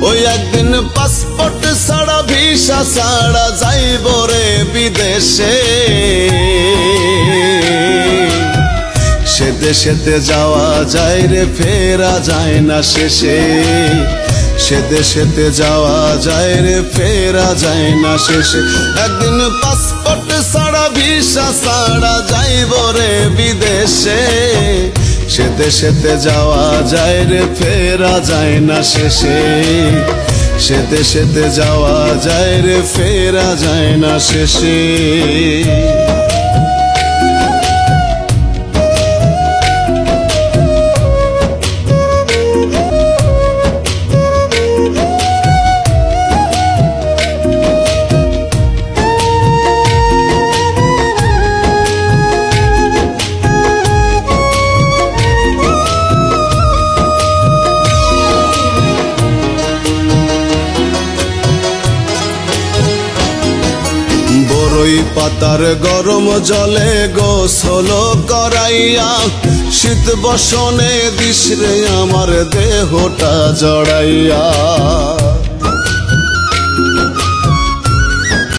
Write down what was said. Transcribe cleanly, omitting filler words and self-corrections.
ওই একদিন পাসপোর্ট ছাড়া ভিসা ছাড়া যাইব রে বিদেশে, সে দেশেতে যাওয়া যায় রে ফেরা যায় না শেষে, সে দেশেতে যাওয়া যায় রে ফেরা যায় না শেষে। একদিন পাসপোর্ট ছাড়া ভিসা ছাড়া যাইব রে বিদেশে, সে দেশেতে যাওয়া যায় রে ফেরা যায় না শেষে, সে দেশেতে যাওয়া যায় রে ফেরা যায় না শেষে। বরই পাতার গরম জলে গোসল করাইয়া, শীত বসনে দিস রে আমার দেহটা জড়াইয়া।